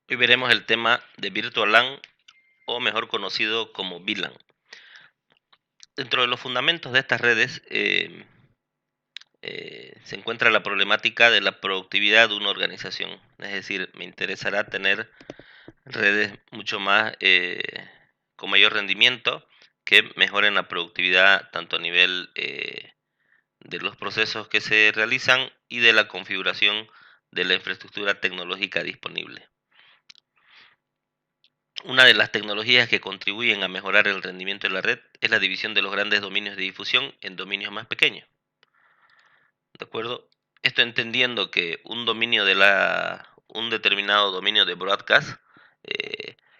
Hoy veremos el tema de Virtual LAN o mejor conocido como VLAN. Dentro de los fundamentos de estas redes se encuentra la problemática de la productividad de una organización. Es decir, me interesará tener redes mucho más con mayor rendimiento que mejoren la productividad tanto a nivel de los procesos que se realizan y de la configuración de la infraestructura tecnológica disponible. Una de las tecnologías que contribuyen a mejorar el rendimiento de la red es la división de los grandes dominios de difusión en dominios más pequeños. ¿De acuerdo? Esto entendiendo que un determinado dominio de broadcast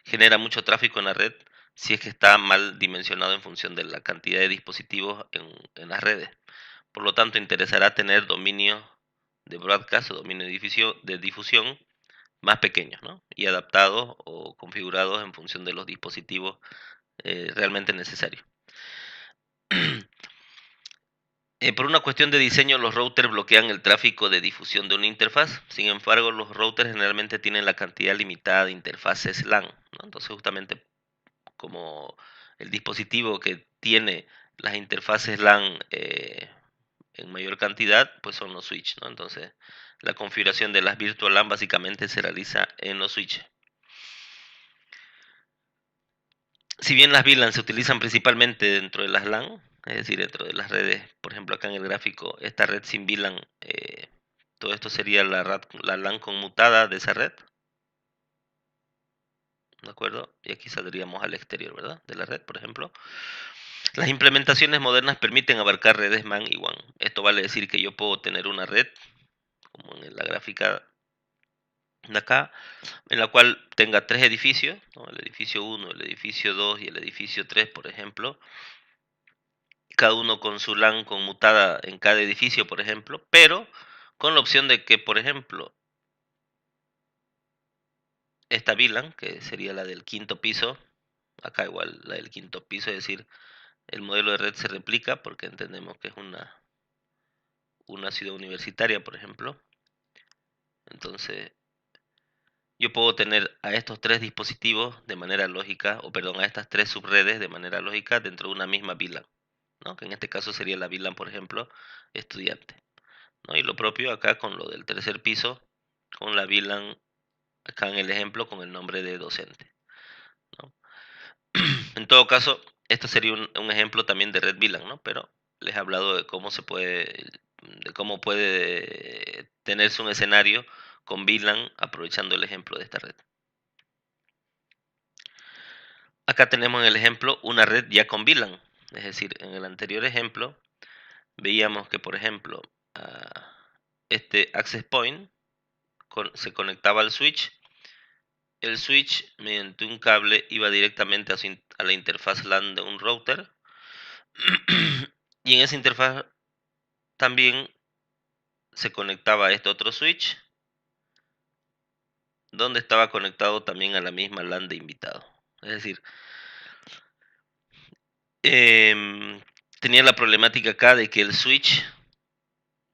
genera mucho tráfico en la red si es que está mal dimensionado en función de la cantidad de dispositivos en las redes. Por lo tanto, interesará tener dominios de broadcast o dominio de difusión más pequeños, ¿no? Y adaptados o configurados en función de los dispositivos realmente necesarios. Por una cuestión de diseño, los routers bloquean el tráfico de difusión de una interfaz. Sin embargo, los routers generalmente tienen la cantidad limitada de interfaces LAN, ¿no? Entonces, justamente como el dispositivo que tiene las interfaces LAN en mayor cantidad, pues son los switches, ¿no? Entonces, la configuración de las virtual LAN básicamente se realiza en los switches. Si bien las VLAN se utilizan principalmente dentro de las LAN, es decir, dentro de las redes, por ejemplo, acá en el gráfico, esta red sin VLAN, todo esto sería la LAN conmutada de esa red, ¿de acuerdo? Y aquí saldríamos al exterior, ¿verdad? De la red, por ejemplo. Las implementaciones modernas permiten abarcar redes MAN y WAN. Esto vale decir que yo puedo tener una red, como en la gráfica de acá, en la cual tenga tres edificios, ¿no? El edificio 1, el edificio 2 y el edificio 3, por ejemplo, cada uno con su LAN conmutada en cada edificio, por ejemplo, pero con la opción de que, por ejemplo, esta VLAN, que sería la del quinto piso, acá igual la del quinto piso, es decir, el modelo de red se replica porque entendemos que es una ciudad universitaria, por ejemplo. Entonces, yo puedo tener a estos tres dispositivos de manera lógica, o perdón, a estas tres subredes de manera lógica dentro de una misma VLAN, ¿no? Que en este caso sería la VLAN, por ejemplo, estudiante, ¿no? Y lo propio acá con lo del tercer piso, con la VLAN, acá en el ejemplo, con el nombre de docente, ¿no? En todo caso, esto sería un ejemplo también de red VLAN, ¿no? Pero les he hablado de cómo puede tenerse un escenario con VLAN aprovechando el ejemplo de esta red. Acá tenemos en el ejemplo una red ya con VLAN, es decir, en el anterior ejemplo veíamos que, por ejemplo, este access point se conectaba al switch. El switch, mediante un cable, iba directamente a la interfaz LAN de un router. Y en esa interfaz también se conectaba a este otro switch, donde estaba conectado también a la misma LAN de invitado. Es decir, tenía la problemática acá de que el switch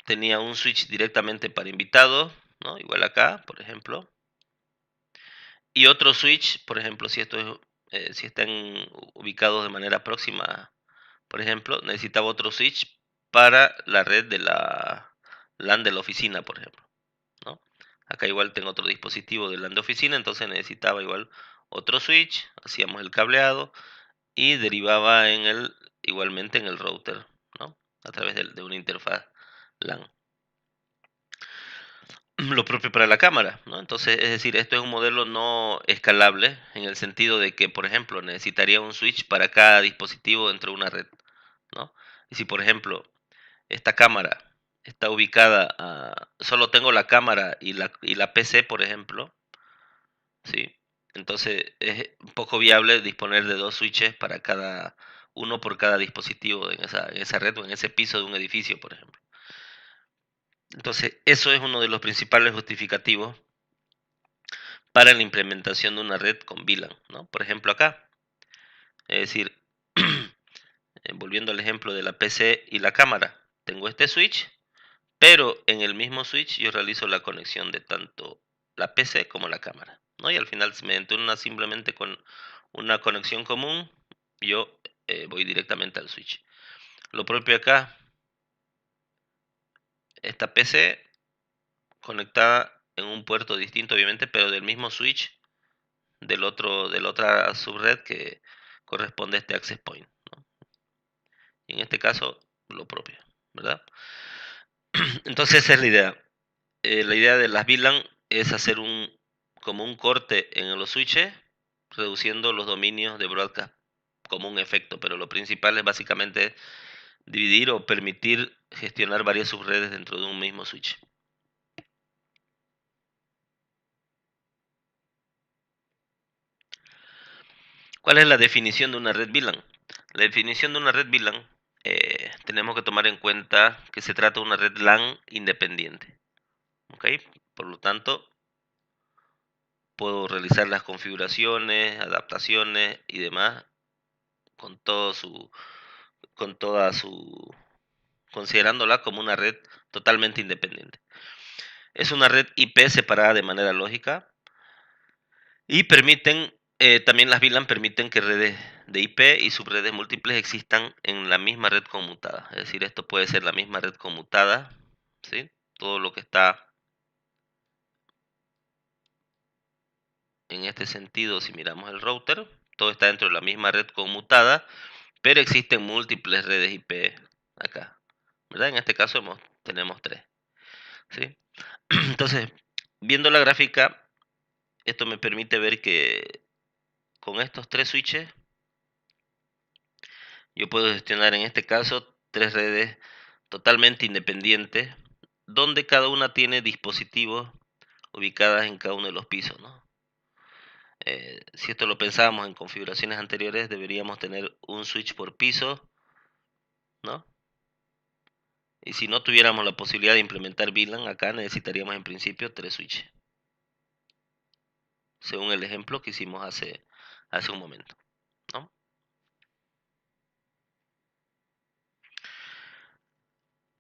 tenía un switch directamente para invitados, ¿no? Igual acá, por ejemplo. Y otro switch, por ejemplo, si están ubicados de manera próxima, por ejemplo, necesitaba otro switch para la red de la LAN de la oficina, por ejemplo, ¿no? Acá igual tengo otro dispositivo de LAN de oficina, entonces necesitaba igual otro switch, hacíamos el cableado y derivaba igualmente en el router, ¿no? A través de una interfaz LAN. Lo propio para la cámara, ¿no? Entonces, es decir, esto es un modelo no escalable en el sentido de que, por ejemplo, necesitaría un switch para cada dispositivo dentro de una red, ¿no? Y si, por ejemplo, esta cámara está ubicada solo tengo la cámara y la PC, por ejemplo, ¿sí? Entonces es un poco viable disponer de dos switches para uno por cada dispositivo en esa red o en ese piso de un edificio, por ejemplo. Entonces, eso es uno de los principales justificativos para la implementación de una red con VLAN, ¿no? Por ejemplo, acá, es decir, volviendo al ejemplo de la PC y la cámara, tengo este switch, pero en el mismo switch yo realizo la conexión de tanto la PC como la cámara, ¿no? Y al final, mediante simplemente con una conexión común, yo voy directamente al switch. Lo propio acá, esta PC conectada en un puerto distinto, obviamente, pero del mismo switch de la otra subred que corresponde a este access point, ¿no? Y en este caso, lo propio, ¿verdad? Entonces esa es la idea. La idea de las VLAN es hacer como un corte en los switches, reduciendo los dominios de broadcast como un efecto, pero lo principal es básicamente dividir o permitir gestionar varias subredes dentro de un mismo switch. ¿Cuál es la definición de una red VLAN? La definición de una red VLAN, tenemos que tomar en cuenta que se trata de una red LAN independiente. ¿Ok? Por lo tanto, puedo realizar las configuraciones, adaptaciones y demás con todo con toda su, considerándola como una red totalmente independiente. Es una red IP separada de manera lógica y también las VLAN permiten que redes de IP y subredes múltiples existan en la misma red conmutada. Es decir, esto puede ser la misma red conmutada, ¿sí? Todo lo que está en este sentido, si miramos el router, todo está dentro de la misma red conmutada, pero existen múltiples redes IP acá, ¿verdad? En este caso tenemos tres, ¿sí? Entonces, viendo la gráfica, esto me permite ver que con estos tres switches, yo puedo gestionar en este caso tres redes totalmente independientes, donde cada una tiene dispositivos ubicadas en cada uno de los pisos, ¿no? Si esto lo pensábamos en configuraciones anteriores, deberíamos tener un switch por piso, ¿no? Y si no tuviéramos la posibilidad de implementar VLAN, acá necesitaríamos en principio tres switches, según el ejemplo que hicimos hace un momento, ¿no?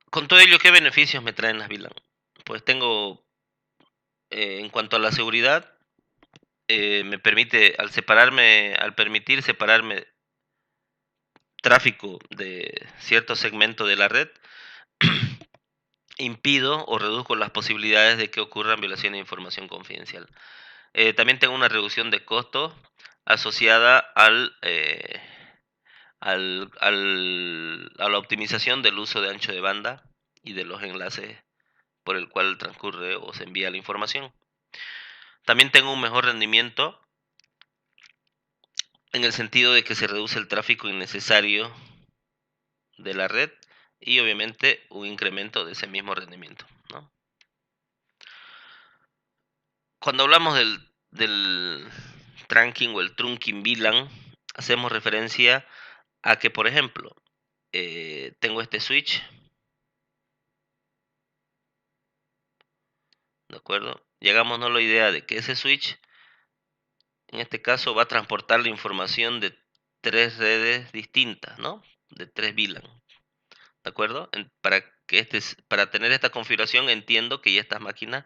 Con todo ello, ¿qué beneficios me traen las VLAN? Pues tengo, en cuanto a la seguridad, me permite, al permitir separarme tráfico de cierto segmento de la red, impido o reduzco las posibilidades de que ocurran violaciones de información confidencial. También tengo una reducción de costos asociada a la optimización del uso de ancho de banda y de los enlaces por el cual transcurre o se envía la información. También tengo un mejor rendimiento en el sentido de que se reduce el tráfico innecesario de la red y obviamente un incremento de ese mismo rendimiento, ¿no? Cuando hablamos del trunking o el trunking VLAN, hacemos referencia a que, por ejemplo, tengo este switch, ¿de acuerdo? Llegámonos a la idea de que ese switch, en este caso, va a transportar la información de tres redes distintas, ¿no? De tres VLAN, ¿de acuerdo? Para tener esta configuración entiendo que ya estas máquinas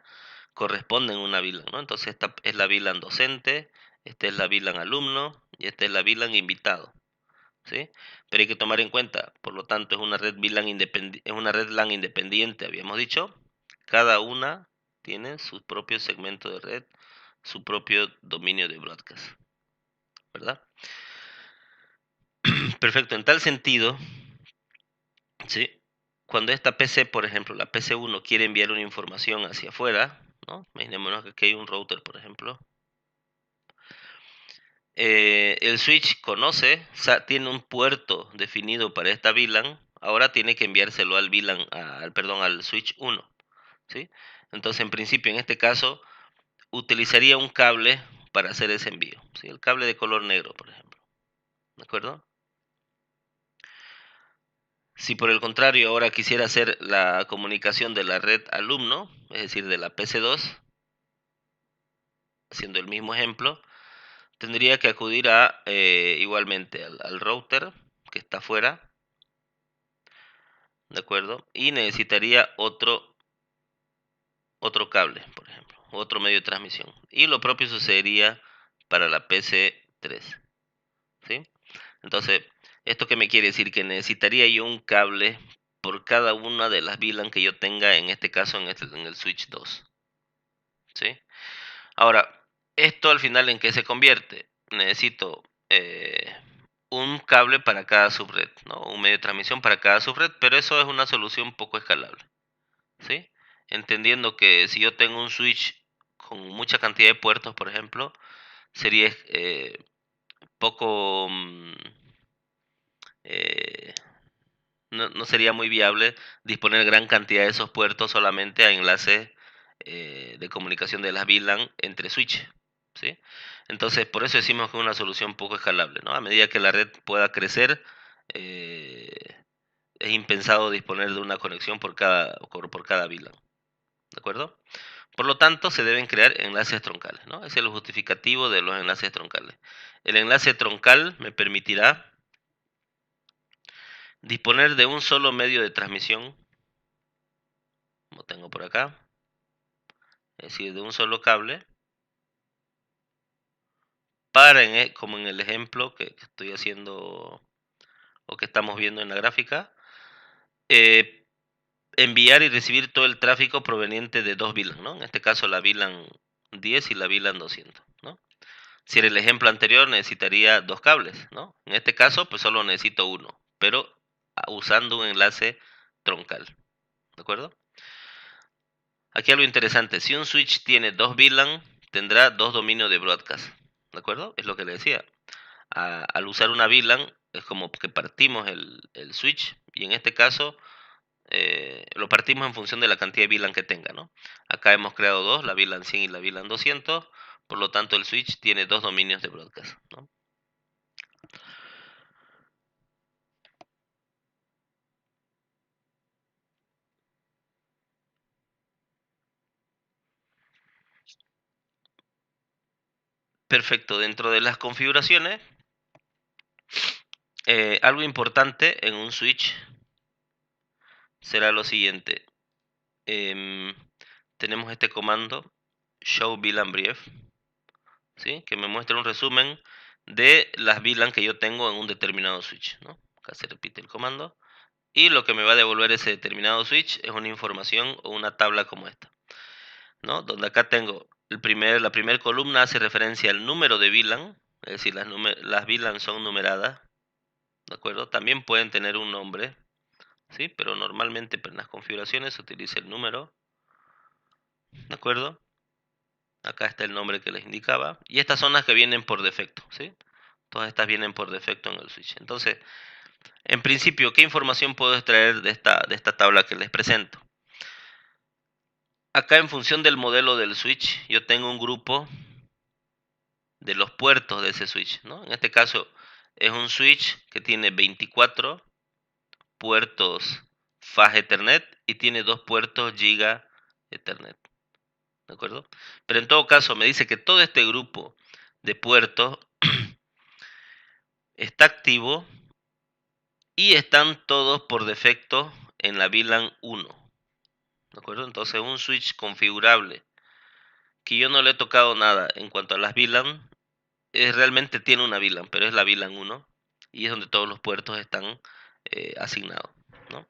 corresponden a una VLAN, ¿no? Entonces esta es la VLAN docente, esta es la VLAN alumno y esta es la VLAN invitado, ¿sí? Pero hay que tomar en cuenta, por lo tanto, es una red LAN independiente, habíamos dicho. Cada una tiene su propio segmento de red, su propio dominio de broadcast, ¿verdad? Perfecto, en tal sentido, ¿sí? Cuando esta PC, por ejemplo, la PC1 quiere enviar una información hacia afuera, ¿no? Imaginémonos que aquí hay un router, por ejemplo. El switch tiene un puerto definido para esta VLAN, ahora tiene que enviárselo al VLAN, al switch 1, ¿sí? Entonces, en principio, en este caso, utilizaría un cable para hacer ese envío, ¿sí? El cable de color negro, por ejemplo, ¿de acuerdo? Si por el contrario ahora quisiera hacer la comunicación de la red alumno, es decir, de la PC2, haciendo el mismo ejemplo, tendría que acudir igualmente al router que está afuera, ¿de acuerdo? Y necesitaría otro cable, por ejemplo, otro medio de transmisión. Y lo propio sucedería para la PC3, ¿sí? Entonces, ¿esto qué me quiere decir? Que necesitaría yo un cable por cada una de las VLAN que yo tenga, en este caso en el switch 2, ¿sí? Ahora, ¿esto al final en qué se convierte? Necesito un cable para cada subred, ¿no? Un medio de transmisión para cada subred, pero eso es una solución poco escalable, ¿sí? Entendiendo que si yo tengo un switch con mucha cantidad de puertos, por ejemplo, sería poco... eh, no sería muy viable disponer gran cantidad de esos puertos solamente a enlaces de comunicación de las VLAN entre switch, ¿sí? Entonces, por eso decimos que es una solución poco escalable, ¿no? A medida que la red pueda crecer, eh, es impensado disponer de una conexión por cada VLAN, ¿de acuerdo? Por lo tanto, se deben crear enlaces troncales, ¿no? Ese es el justificativo de los enlaces troncales. El enlace troncal me permitirá disponer de un solo medio de transmisión, como tengo por acá, es decir, de un solo cable, para, como en el ejemplo que estoy haciendo o que estamos viendo en la gráfica, eh, enviar y recibir todo el tráfico proveniente de dos VLAN, ¿no? En este caso la VLAN 10 y la VLAN 200, ¿no? Si era el ejemplo anterior, necesitaría dos cables, ¿no? En este caso, pues solo necesito uno, pero usando un enlace troncal, ¿de acuerdo? Aquí algo interesante, si un switch tiene dos VLAN, tendrá dos dominios de broadcast, ¿de acuerdo? Es lo que le decía. Al usar una VLAN, es como que partimos el switch, y en este caso lo partimos en función de la cantidad de VLAN que tenga, ¿no? Acá hemos creado dos, la VLAN 100 y la VLAN 200, por lo tanto el switch tiene dos dominios de broadcast, ¿no? Perfecto, dentro de las configuraciones, algo importante en un switch será lo siguiente. Em, tenemos este comando show VLAN brief, ¿sí? Que me muestra un resumen de las VLAN que yo tengo en un determinado switch, ¿no? Acá se repite el comando. Y lo que me va a devolver ese determinado switch es una información o una tabla como esta, ¿no? Donde acá tengo la primera columna hace referencia al número de VLAN, es decir, las VLAN son numeradas, ¿de acuerdo? También pueden tener un nombre, ¿sí? Pero normalmente en las configuraciones se utiliza el número, ¿de acuerdo? Acá está el nombre que les indicaba. Y estas son las que vienen por defecto, ¿sí? Todas estas vienen por defecto en el switch. Entonces, en principio, ¿qué información puedo extraer de esta tabla que les presento? Acá en función del modelo del switch, yo tengo un grupo de los puertos de ese switch, ¿no? En este caso es un switch que tiene 24 puertos Fast Ethernet y tiene dos puertos Giga Ethernet, ¿de acuerdo? Pero en todo caso me dice que todo este grupo de puertos está activo y están todos por defecto en la VLAN 1, ¿de acuerdo? Entonces un switch configurable que yo no le he tocado nada en cuanto a las VLAN, realmente tiene una VLAN, pero es la VLAN 1 y es donde todos los puertos están asignados, ¿no?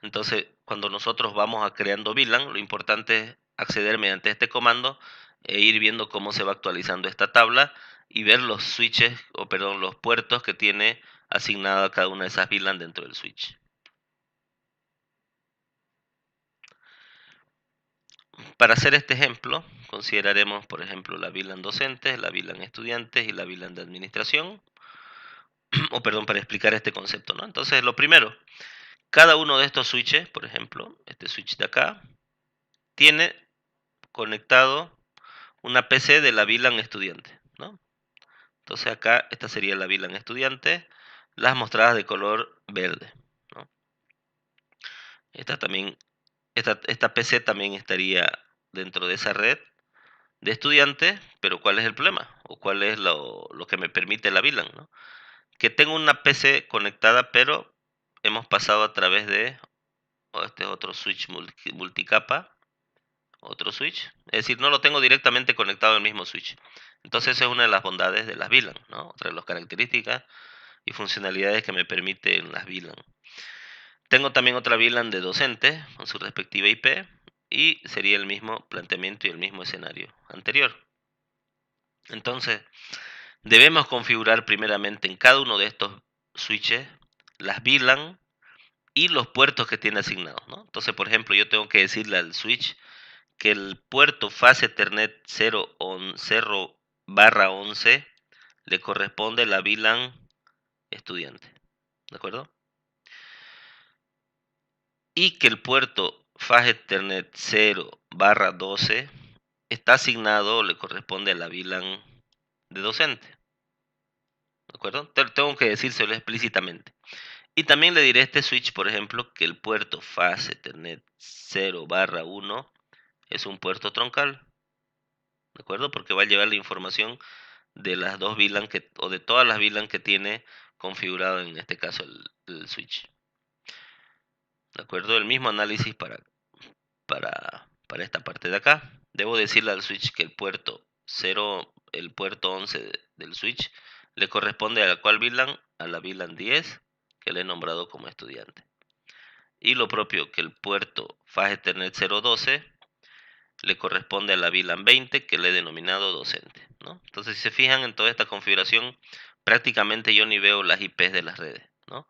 Entonces, cuando nosotros vamos a creando VLAN, lo importante es acceder mediante este comando e ir viendo cómo se va actualizando esta tabla y ver los switches, o perdón, los puertos que tiene asignada cada una de esas VLAN dentro del switch. Para hacer este ejemplo, consideraremos, por ejemplo, la VLAN docentes, la VLAN estudiantes y la VLAN de administración, o perdón, para explicar este concepto, ¿no? Entonces, lo primero, cada uno de estos switches, por ejemplo, este switch de acá, tiene conectado una PC de la VLAN estudiante, ¿no? Entonces acá esta sería la VLAN estudiante, las mostradas de color verde, ¿no? Esta también, esta PC también estaría dentro de esa red de estudiantes, pero ¿cuál es el problema? ¿O cuál es lo que me permite la VLAN, ¿no? Que tengo una PC conectada, pero hemos pasado a través de este otro switch multicapa, otro switch. Es decir, no lo tengo directamente conectado al mismo switch. Entonces esa es una de las bondades de las VLAN, ¿no? Otra de las características y funcionalidades que me permiten las VLAN. Tengo también otra VLAN de docente con su respectiva IP y sería el mismo planteamiento y el mismo escenario anterior. Entonces, debemos configurar primeramente en cada uno de estos switches las VLAN y los puertos que tiene asignados, ¿no? Entonces, por ejemplo, yo tengo que decirle al switch que el puerto fase Ethernet 0/11 le corresponde la VLAN estudiante, ¿de acuerdo? Y que el puerto fase Ethernet 0/12 está asignado o le corresponde a la VLAN de docente, ¿de acuerdo? Tengo que decírselo explícitamente. Y también le diré a este switch, por ejemplo, que el puerto fase Ethernet 0/1 es un puerto troncal, ¿de acuerdo? Porque va a llevar la información de las dos VLAN o de todas las VLAN que tiene configurado en este caso el switch. ¿De acuerdo? El mismo análisis para esta parte de acá. Debo decirle al switch que el puerto 0, el puerto 11 del switch le corresponde a la cual VLAN, a la VLAN 10 que le he nombrado como estudiante. Y lo propio que el puerto fase Ethernet 012 le corresponde a la VLAN 20 que le he denominado docente, ¿no? Entonces, si se fijan en toda esta configuración, prácticamente yo ni veo las IPs de las redes, ¿no?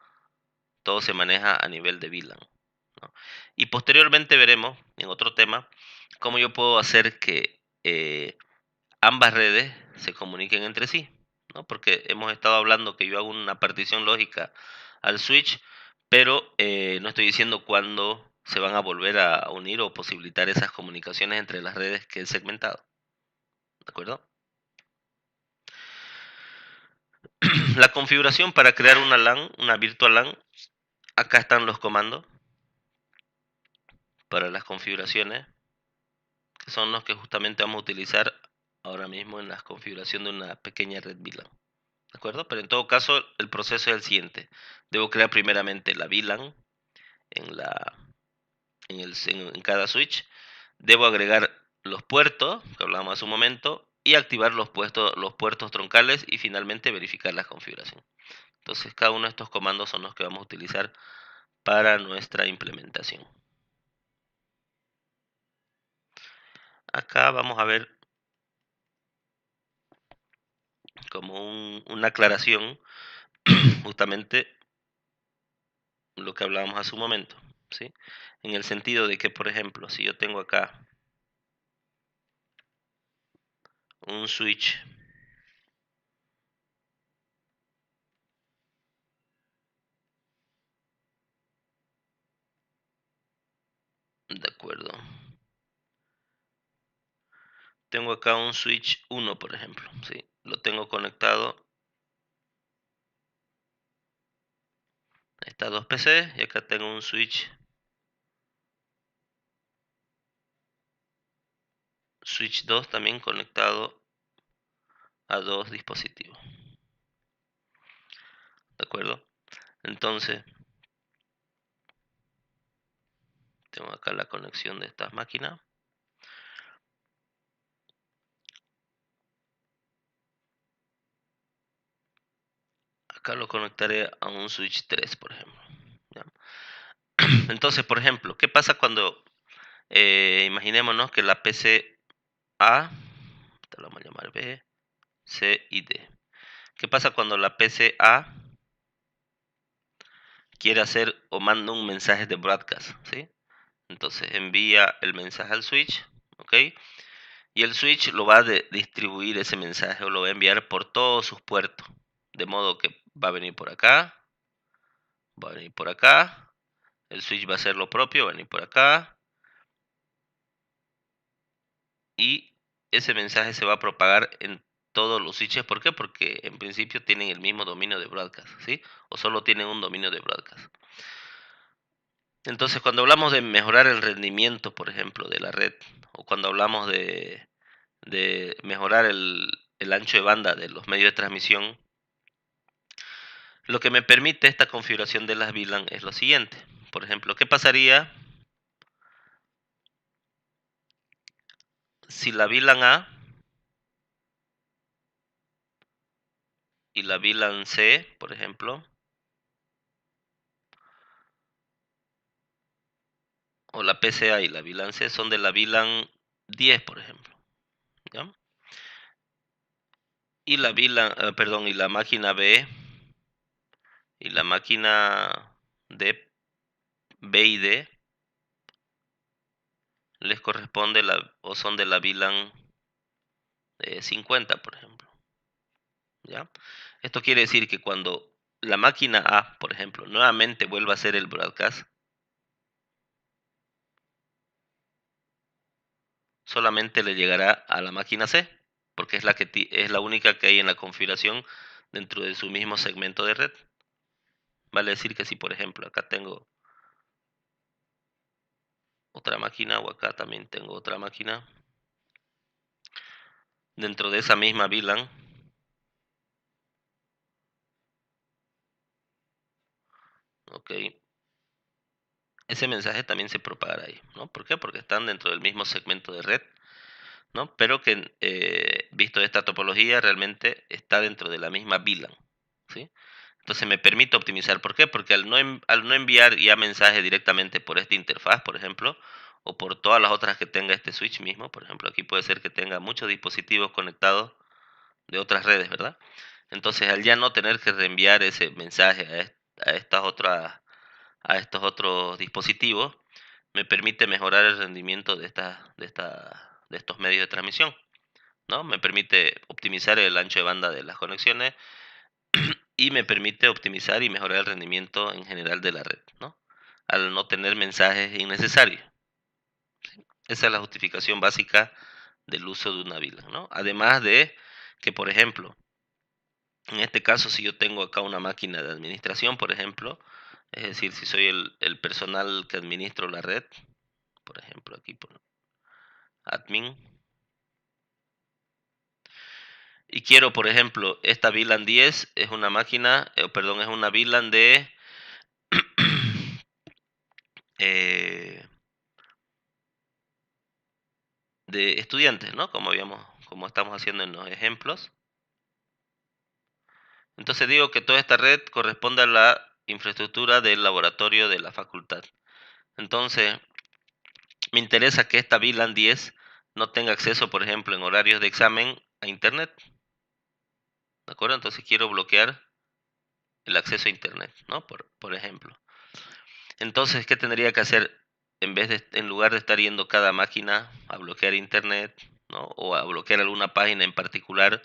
Todo se maneja a nivel de VLAN, ¿no? Y posteriormente veremos, en otro tema, cómo yo puedo hacer que ambas redes se comuniquen entre sí, ¿no? Porque hemos estado hablando que yo hago una partición lógica al switch, pero no estoy diciendo cuándo se van a volver a unir o posibilitar esas comunicaciones entre las redes que he segmentado, ¿de acuerdo? La configuración para crear una LAN, una virtual LAN, acá están los comandos para las configuraciones, que son los que justamente vamos a utilizar ahora mismo en la configuración de una pequeña red VLAN. ¿De acuerdo? Pero en todo caso, el proceso es el siguiente. Debo crear primeramente la VLAN en, la, en cada switch. Debo agregar los puertos, que hablábamos hace un momento, y activar los puertos troncales y finalmente verificar la configuración. Entonces, cada uno de estos comandos son los que vamos a utilizar para nuestra implementación. Acá vamos a ver como una aclaración justamente lo que hablábamos hace un momento, ¿sí? En el sentido de que, por ejemplo, si yo tengo acá un switch, de acuerdo, tengo acá un switch 1, por ejemplo, ¿sí? Lo tengo conectado a estas dos PC y acá tengo un switch 2 también conectado a dos dispositivos, ¿de acuerdo? Entonces, tengo acá la conexión de estas máquinas. Acá lo conectaré a un switch 3, por ejemplo, ¿ya? Entonces, por ejemplo, ¿qué pasa cuando imaginémonos que la PC A, esta la vamos a llamar B, C y D? ¿Qué pasa cuando la PC A quiere hacer o manda un mensaje de broadcast, ¿sí? Entonces envía el mensaje al switch, ¿ok? Y el switch lo va a distribuir ese mensaje o lo va a enviar por todos sus puertos. De modo que va a venir por acá, va a venir por acá, el switch va a hacer lo propio, va a venir por acá, y ese mensaje se va a propagar en todos los switches. ¿Por qué? Porque en principio tienen el mismo dominio de broadcast, ¿sí? O solo tienen un dominio de broadcast. Entonces, cuando hablamos de mejorar el rendimiento, por ejemplo, de la red, o cuando hablamos de mejorar el ancho de banda de los medios de transmisión, lo que me permite esta configuración de las VLAN es lo siguiente. Por ejemplo, ¿qué pasaría Si la VLAN A y la VLAN C, por ejemplo, o la PCA y la VLAN C son de la VLAN 10, por ejemplo, ¿ya? Y la VLAN, perdón, y la máquina B y la máquina D, B y D les corresponde o son de la VLAN 50, por ejemplo, ¿ya? Esto quiere decir que cuando la máquina A, por ejemplo, nuevamente vuelva a hacer el broadcast, solamente le llegará a la máquina C, porque es es la única que hay en la configuración dentro de su mismo segmento de red. Vale decir que si, por ejemplo, acá tengo otra máquina o acá también tengo otra máquina, dentro de esa misma VLAN, ok, ese mensaje también se propagará ahí, ¿no? ¿Por qué? Porque están dentro del mismo segmento de red, ¿no? Pero que, visto esta topología, realmente está dentro de la misma VLAN, ¿sí? Entonces me permite optimizar. ¿Por qué? Porque al no enviar ya mensajes directamente por esta interfaz, por ejemplo, o por todas las otras que tenga este switch mismo, por ejemplo, aquí puede ser que tenga muchos dispositivos conectados de otras redes, ¿verdad? Entonces, al ya no tener que reenviar ese mensaje a estas otras, a estos otros dispositivos, me permite mejorar el rendimiento de estos medios de transmisión, ¿no? Me permite optimizar el ancho de banda de las conexiones y me permite optimizar y mejorar el rendimiento en general de la red, ¿no? Al no tener mensajes innecesarios. Esa es la justificación básica del uso de una VLAN, ¿no? Además de que, por ejemplo, en este caso, si yo tengo acá una máquina de administración, por ejemplo, es decir, si soy el personal que administro la red, por ejemplo, aquí por admin, y quiero, por ejemplo, esta VLAN 10 es una máquina, perdón, es una VLAN eh, de estudiantes, ¿no? Como estamos haciendo en los ejemplos. Entonces digo que toda esta red corresponde a la infraestructura del laboratorio de la facultad. Entonces, me interesa que esta VLAN 10 no tenga acceso, por ejemplo, en horarios de examen a Internet. ¿De acuerdo? Entonces quiero bloquear el acceso a Internet, ¿no? Por ejemplo. Entonces, ¿qué tendría que hacer? En lugar de estar yendo cada máquina a bloquear Internet, ¿no? O a bloquear alguna página en particular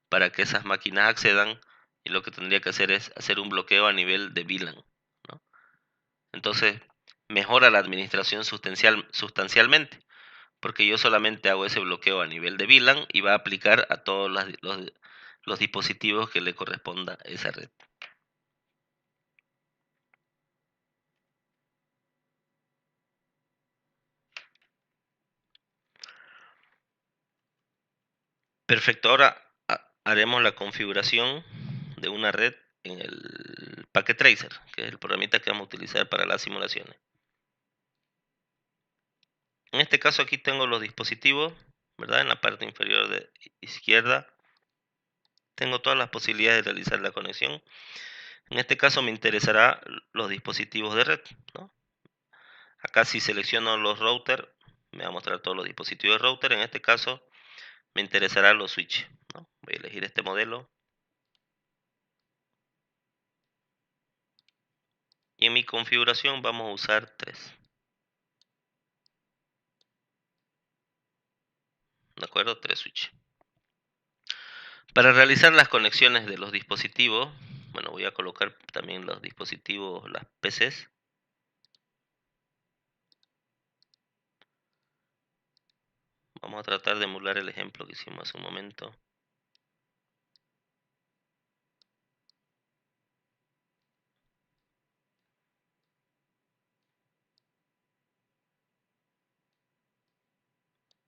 para que esas máquinas accedan, y lo que tendría que hacer es hacer un bloqueo a nivel de VLAN, ¿no? Entonces, mejora la administración sustancialmente, porque yo solamente hago ese bloqueo a nivel de VLAN y va a aplicar a todos los dispositivos que le corresponda a esa red. Perfecto, ahora haremos la configuración de una red en el Packet Tracer, que es el programita que vamos a utilizar para las simulaciones. En este caso aquí tengo los dispositivos, ¿verdad? En la parte inferior de izquierda tengo todas las posibilidades de realizar la conexión. En este caso me interesará los dispositivos de red, ¿no? Acá si selecciono los routers, me va a mostrar todos los dispositivos de router. En este caso me interesará los switch, ¿no? Voy a elegir este modelo y en mi configuración vamos a usar 3. ¿De acuerdo? 3 switch. Para realizar las conexiones de los dispositivos, bueno, voy a colocar también los dispositivos, las PCs. Vamos a tratar de emular el ejemplo que hicimos hace un momento.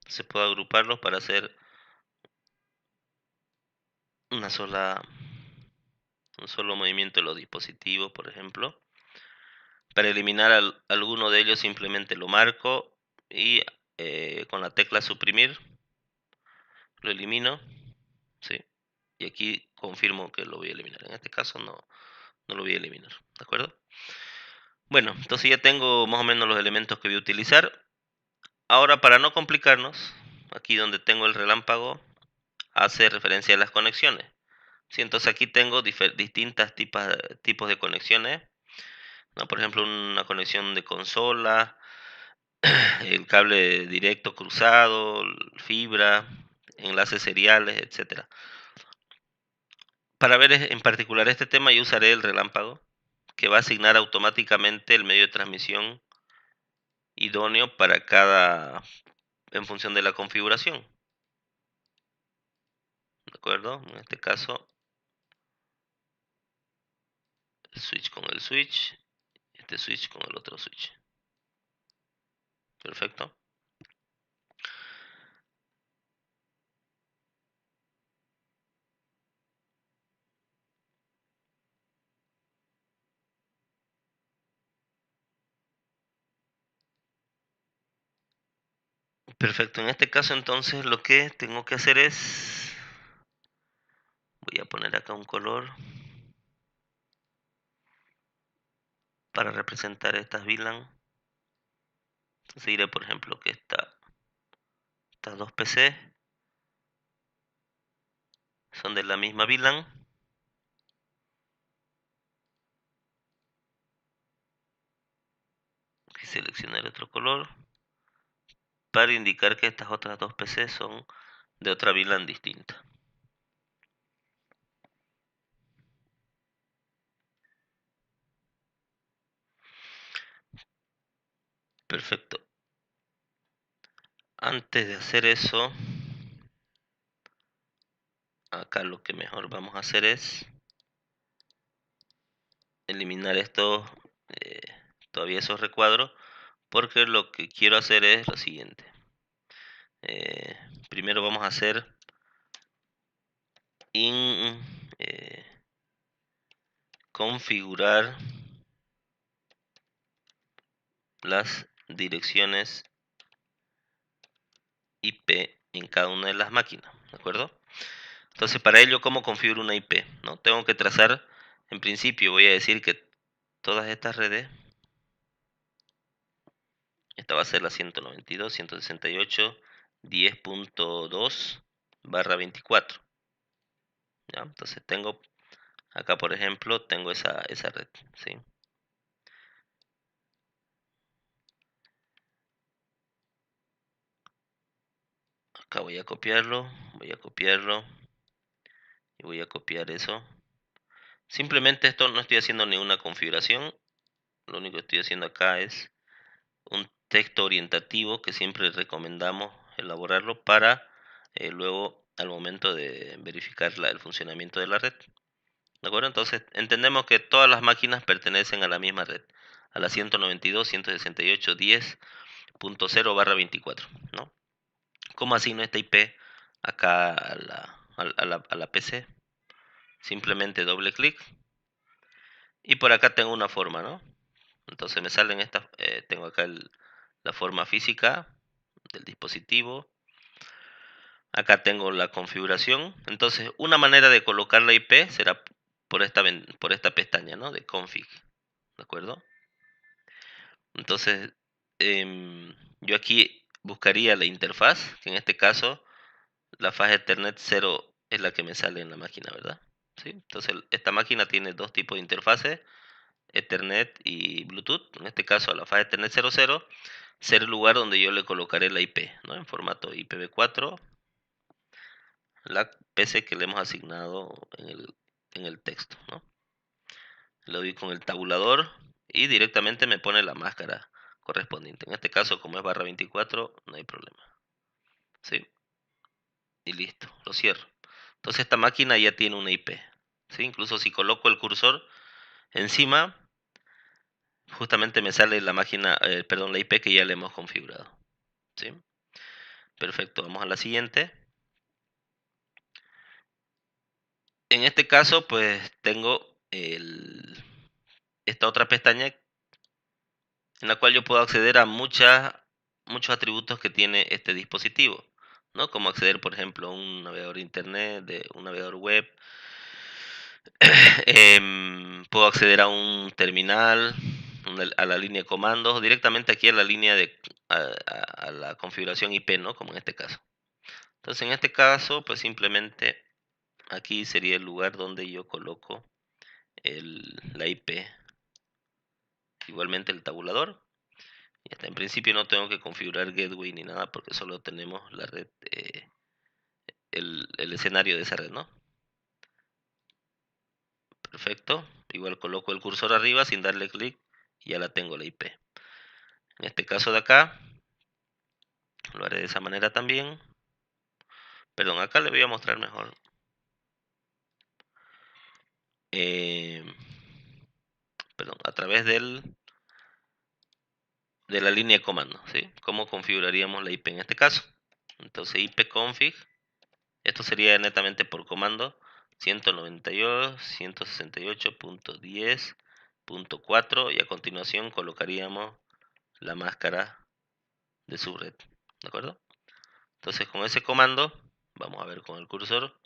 Se puede agruparlos para hacer una sola, un solo movimiento de los dispositivos, por ejemplo. Para eliminar alguno de ellos simplemente lo marco y con la tecla suprimir lo elimino, ¿sí? Y aquí confirmo que lo voy a eliminar. En este caso no lo voy a eliminar, ¿de acuerdo? Bueno, entonces ya tengo más o menos los elementos que voy a utilizar. Ahora, para no complicarnos, aquí donde tengo el relámpago, hace referencia a las conexiones. Sí, entonces aquí tengo distintas tipos de conexiones, ¿no? Por ejemplo, una conexión de consola, el cable directo cruzado, fibra, enlaces seriales, etcétera. Para ver en particular este tema, yo usaré el relámpago, que va a asignar automáticamente el medio de transmisión idóneo para cada, en función de la configuración, ¿de acuerdo? En este caso, el switch con el switch, este switch con el otro switch. Perfecto. Perfecto. En este caso, entonces, lo que tengo que hacer es, voy a poner acá un color para representar estas VLAN. Entonces diré, por ejemplo, que estas dos PC son de la misma VLAN. Y seleccionar otro color para indicar que estas otras dos PC son de otra VLAN distinta. Perfecto. Antes de hacer eso, acá lo que mejor vamos a hacer es eliminar estos, todavía esos recuadros, porque lo que quiero hacer es lo siguiente. Eh, Primero vamos a hacer eh, configurar las direcciones IP en cada una de las máquinas, ¿de acuerdo? Entonces, para ello, ¿cómo configuro una IP? ¿No? Tengo que trazar, en principio, voy a decir que todas estas redes, esta va a ser la 192.168.10.2/24. ¿Ya? Entonces tengo acá, por ejemplo, tengo esa red, ¿sí? Acá voy a copiarlo y voy a copiar eso. Simplemente esto no estoy haciendo ninguna configuración, lo único que estoy haciendo acá es un texto orientativo que siempre recomendamos elaborarlo para luego al momento de verificar el funcionamiento de la red. ¿De acuerdo? Entonces entendemos que todas las máquinas pertenecen a la misma red, a la 192.168.10.0/24, ¿no? ¿Cómo asigno esta IP acá a la PC? Simplemente doble clic y por acá tengo una forma, ¿no? Entonces me salen estas, tengo acá la forma física del dispositivo. Acá tengo la configuración. Entonces, una manera de colocar la IP será por esta pestaña, ¿no? De config, ¿de acuerdo? Entonces, yo aquí buscaría la interfaz, que en este caso la faz Ethernet 0 es la que me sale en la máquina, ¿verdad? ¿Sí? Entonces, esta máquina tiene dos tipos de interfaces, Ethernet y Bluetooth. En este caso, la faz Ethernet 00 será el lugar donde yo le colocaré la IP, ¿no? En formato IPv4, la PC que le hemos asignado en el texto, ¿no? Le doy con el tabulador y directamente me pone la máscara correspondiente. En este caso, como es /24, no hay problema. ¿Sí? Y listo, lo cierro. Entonces esta máquina ya tiene una IP. ¿Sí? Incluso si coloco el cursor encima, justamente me sale la máquina, perdón, la IP que ya le hemos configurado. ¿Sí? Perfecto, vamos a la siguiente. En este caso, pues tengo esta otra pestaña en la cual yo puedo acceder a muchos atributos que tiene este dispositivo. ¿no? Como acceder, por ejemplo, a un navegador de internet, de un navegador web. Puedo acceder a un terminal, a la línea de comandos, directamente aquí a la línea a la configuración IP, ¿no? Como en este caso. Entonces, en este caso, pues simplemente aquí sería el lugar donde yo coloco la IP. Igualmente el tabulador. Y hasta en principio no tengo que configurar gateway ni nada porque solo tenemos la red, el escenario de esa red, ¿no? Perfecto. Igual coloco el cursor arriba sin darle clic y ya la tengo la IP. En este caso de acá, lo haré de esa manera también. Perdón, acá le voy a mostrar mejor. eh, Perdón, a través de la línea de comando, ¿sí? ¿Cómo configuraríamos la IP en este caso? Entonces ipconfig, esto sería netamente por comando, 192.168.10.4 y a continuación colocaríamos la máscara de subred, ¿de acuerdo? Entonces con ese comando, vamos a ver con el cursor,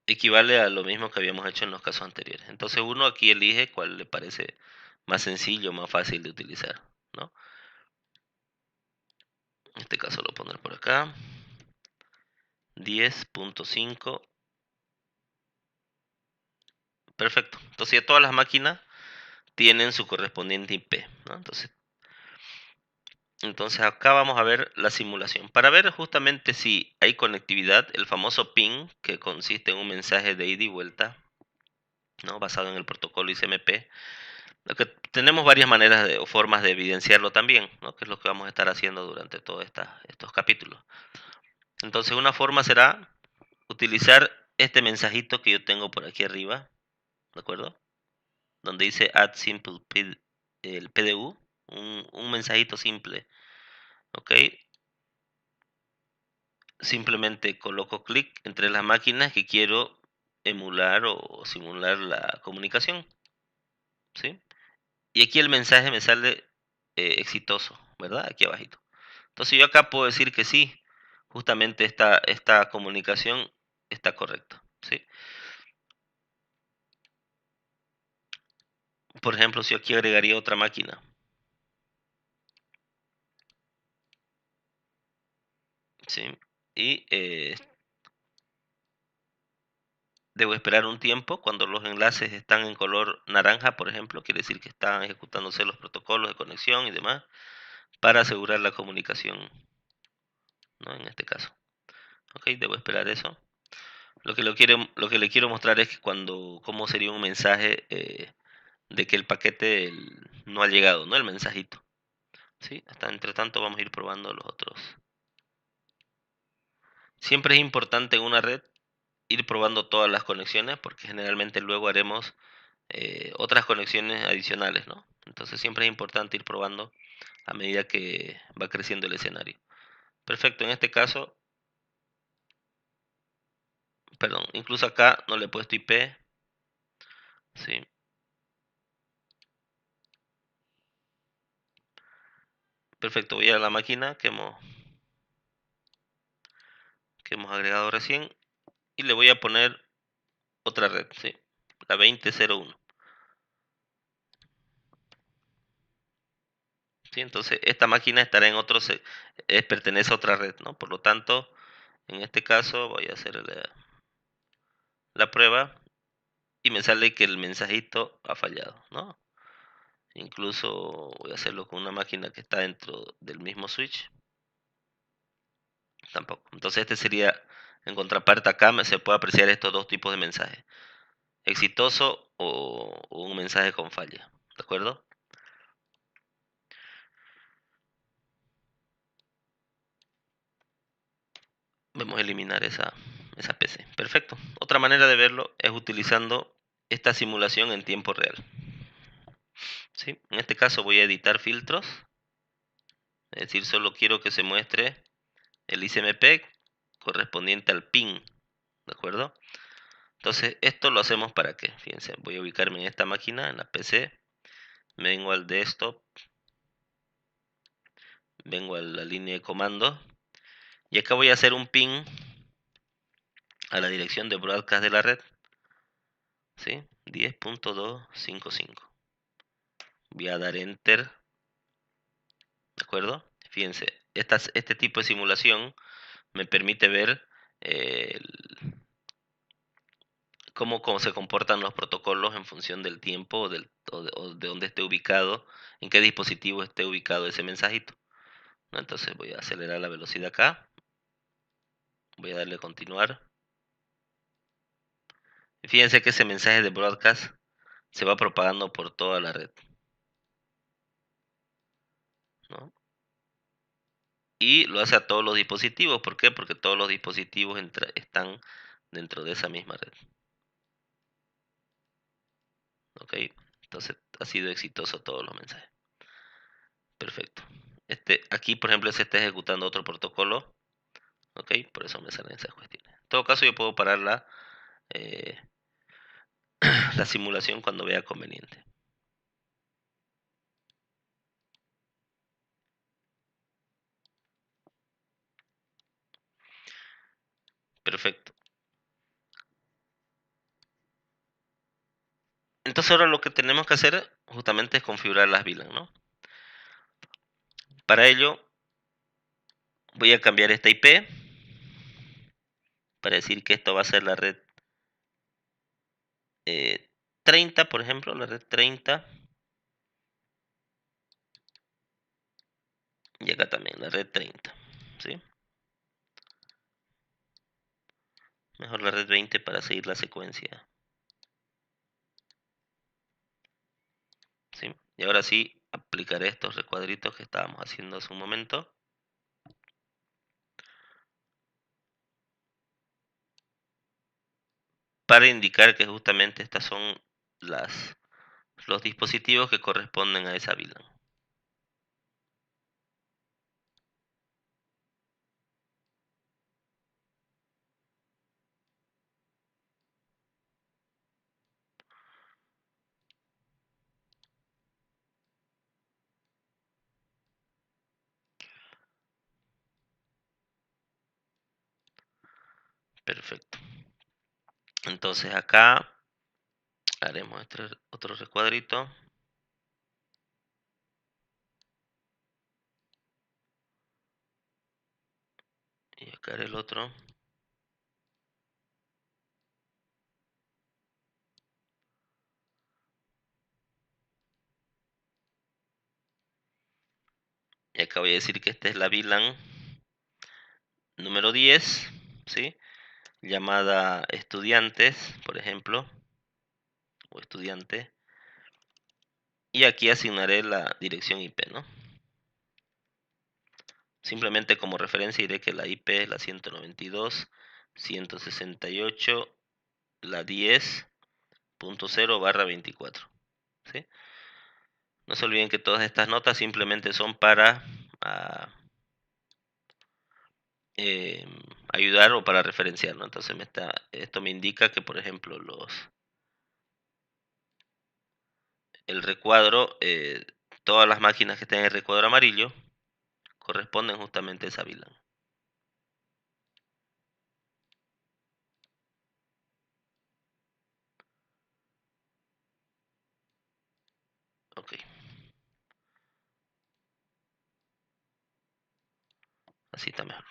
equivale a lo mismo que habíamos hecho en los casos anteriores. Entonces uno aquí elige cuál le parece más sencillo, más fácil de utilizar, ¿no? En este caso lo pondré por acá. 10.5. Perfecto. Entonces ya todas las máquinas tienen su correspondiente IP, ¿no? Entonces acá vamos a ver la simulación. Para ver justamente si hay conectividad, el famoso ping, que consiste en un mensaje de ida y vuelta, ¿no? Basado en el protocolo ICMP. Lo que tenemos varias maneras o formas de evidenciarlo también, ¿no? Que es lo que vamos a estar haciendo durante todos estos capítulos. Entonces una forma será utilizar este mensajito que yo tengo por aquí arriba, ¿de acuerdo? Donde dice add simple el PDU, un mensajito simple, ¿ok? Simplemente coloco clic entre las máquinas que quiero emular o simular la comunicación, ¿sí? Y aquí el mensaje me sale exitoso, ¿verdad? Aquí abajito. Entonces yo acá puedo decir que sí, justamente esta comunicación está correcta, ¿sí? Por ejemplo, si yo aquí agregaría otra máquina, ¿sí? Y debo esperar un tiempo. Cuando los enlaces están en color naranja, por ejemplo, quiere decir que están ejecutándose los protocolos de conexión y demás para asegurar la comunicación, ¿no? En este caso. Ok, debo esperar eso. Lo que le quiero mostrar es que cómo sería un mensaje de que el paquete no ha llegado, ¿no? El mensajito. ¿Sí? Hasta entre tanto vamos a ir probando los otros. Siempre es importante en una red ir probando todas las conexiones porque generalmente luego haremos otras conexiones adicionales, ¿no? Entonces siempre es importante ir probando a medida que va creciendo el escenario. Perfecto, en este caso, perdón, incluso acá no le he puesto IP, ¿sí? Perfecto, voy a la máquina que hemos agregado recién y le voy a poner otra red, ¿sí? La 2001. ¿Sí? Entonces esta máquina estará en pertenece a otra red, ¿no? Por lo tanto, en este caso voy a hacer la prueba y me sale que el mensajito ha fallado, ¿no? Incluso voy a hacerlo con una máquina que está dentro del mismo switch. Tampoco. Entonces este sería, en contraparte acá se puede apreciar estos dos tipos de mensajes. Exitoso o un mensaje con falla. ¿De acuerdo? Vamos a eliminar esa PC. Perfecto. Otra manera de verlo es utilizando esta simulación en tiempo real. ¿Sí? En este caso voy a editar filtros. Es decir, solo quiero que se muestre el ICMP correspondiente al pin. ¿De acuerdo? Entonces, esto lo hacemos para qué. Fíjense, voy a ubicarme en esta máquina, en la PC. Me vengo al desktop. Vengo a la línea de comando. Y acá voy a hacer un ping a la dirección de broadcast de la red, ¿sí? 10.255. Voy a dar enter, ¿de acuerdo? Fíjense, este tipo de simulación me permite ver cómo se comportan los protocolos en función del tiempo o de dónde esté ubicado, en qué dispositivo esté ubicado ese mensajito, ¿no? Entonces voy a acelerar la velocidad acá, voy a darle a continuar. Y fíjense que ese mensaje de broadcast se va propagando por toda la red, ¿no? Y lo hace a todos los dispositivos. ¿Por qué? Porque todos los dispositivos están dentro de esa misma red. ¿Ok? Entonces ha sido exitoso todos los mensajes. Perfecto. Aquí, por ejemplo, se está ejecutando otro protocolo. ¿Ok? Por eso me salen esas cuestiones. En todo caso, yo puedo parar eh, la simulación cuando vea conveniente. Perfecto. Entonces ahora lo que tenemos que hacer justamente es configurar las VLAN, ¿no? Para ello voy a cambiar esta IP para decir que esto va a ser la red 30, por ejemplo, la red 30. Y acá también la red 30, ¿sí? Mejor la red 20 para seguir la secuencia, ¿sí? Y ahora sí aplicaré estos recuadritos que estábamos haciendo hace un momento. Para indicar que justamente estas son los dispositivos que corresponden a esa VLAN. Perfecto. Entonces acá haremos otro recuadrito. Y acá haré el otro. Y acá voy a decir que esta es la VLAN número 10, ¿sí? Llamada estudiantes, por ejemplo, o estudiante. Y aquí asignaré la dirección IP, ¿no? Simplemente como referencia diré que la IP es la 192.168, la 10.0/24, ¿sí? No se olviden que todas estas notas simplemente son para eh, ayudar o para referenciar, ¿no? Entonces esto me indica que, por ejemplo, el recuadro, todas las máquinas que estén en el recuadro amarillo corresponden justamente a esa VLAN. Ok, así está mejor.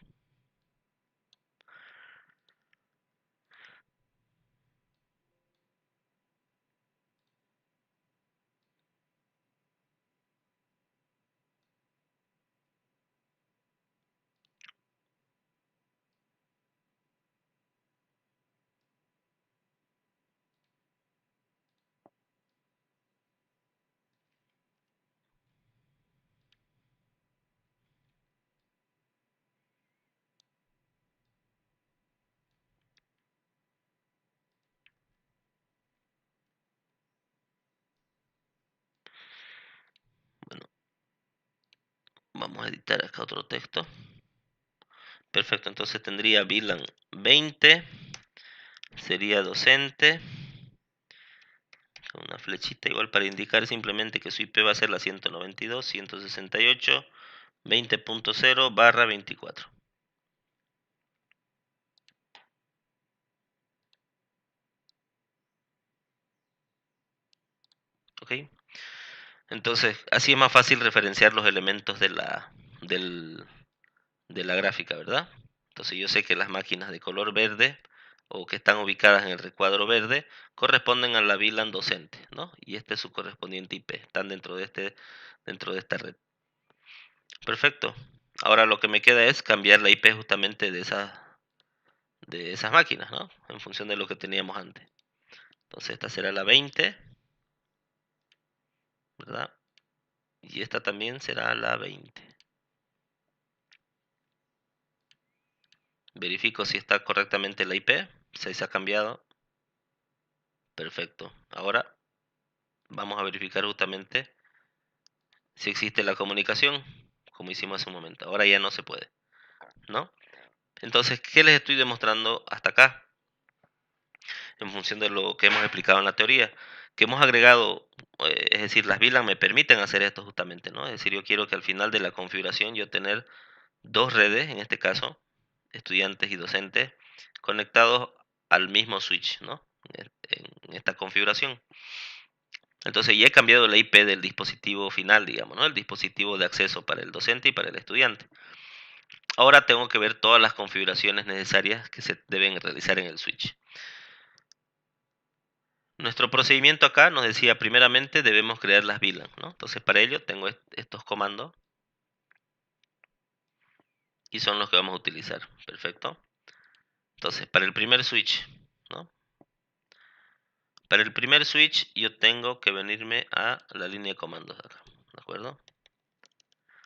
Bueno, vamos a editar acá otro texto. Perfecto, entonces tendría VLAN 20, sería docente, con una flechita igual para indicar simplemente que su IP va a ser la 192.168.20.0/24. ¿ok? Entonces, así es más fácil referenciar los elementos de la gráfica, ¿verdad? Entonces yo sé que las máquinas de color verde o que están ubicadas en el recuadro verde corresponden a la VLAN docente, ¿no? Y este es su correspondiente IP, están dentro de esta red. Perfecto. Ahora lo que me queda es cambiar la IP justamente de esas máquinas, ¿no? En función de lo que teníamos antes. Entonces esta será la 20, ¿verdad? Y esta también será la 20. Verifico si está correctamente la IP, si se ha cambiado. Perfecto. Ahora vamos a verificar justamente si existe la comunicación, como hicimos hace un momento. Ahora ya no se puede, ¿no? Entonces, ¿qué les estoy demostrando hasta acá? En función de lo que hemos explicado en la teoría, que hemos agregado, es decir, las VLAN me permiten hacer esto justamente, ¿no? Es decir, yo quiero que al final de la configuración yo tener dos redes, en este caso, estudiantes y docentes, conectados al mismo switch, ¿no? En esta configuración. Entonces ya he cambiado la IP del dispositivo final, digamos, ¿no? El dispositivo de acceso para el docente y para el estudiante. Ahora tengo que ver todas las configuraciones necesarias que se deben realizar en el switch. Nuestro procedimiento acá nos decía, primeramente debemos crear las VLAN, ¿no? Entonces para ello tengo estos comandos y son los que vamos a utilizar. Perfecto. Entonces para el primer switch, ¿no? Para el primer switch yo tengo que venirme a la línea de comandos de acá, ¿de acuerdo?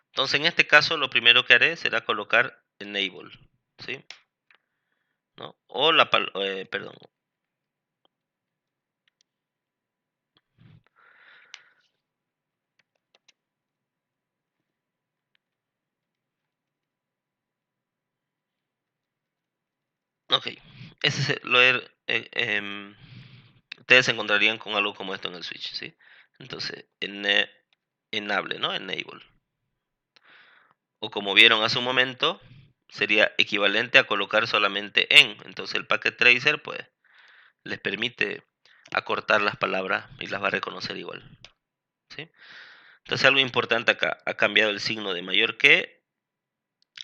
Entonces en este caso lo primero que haré será colocar enable, ¿sí? ¿No? O perdón. Ok. Ustedes se encontrarían con algo como esto en el switch, ¿sí? Entonces, enable, ¿no? Enable. O como vieron hace un momento, sería equivalente a colocar solamente en. Entonces el packet tracer, pues, les permite acortar las palabras y las va a reconocer igual, ¿sí? Entonces algo importante acá, ha cambiado el signo de mayor que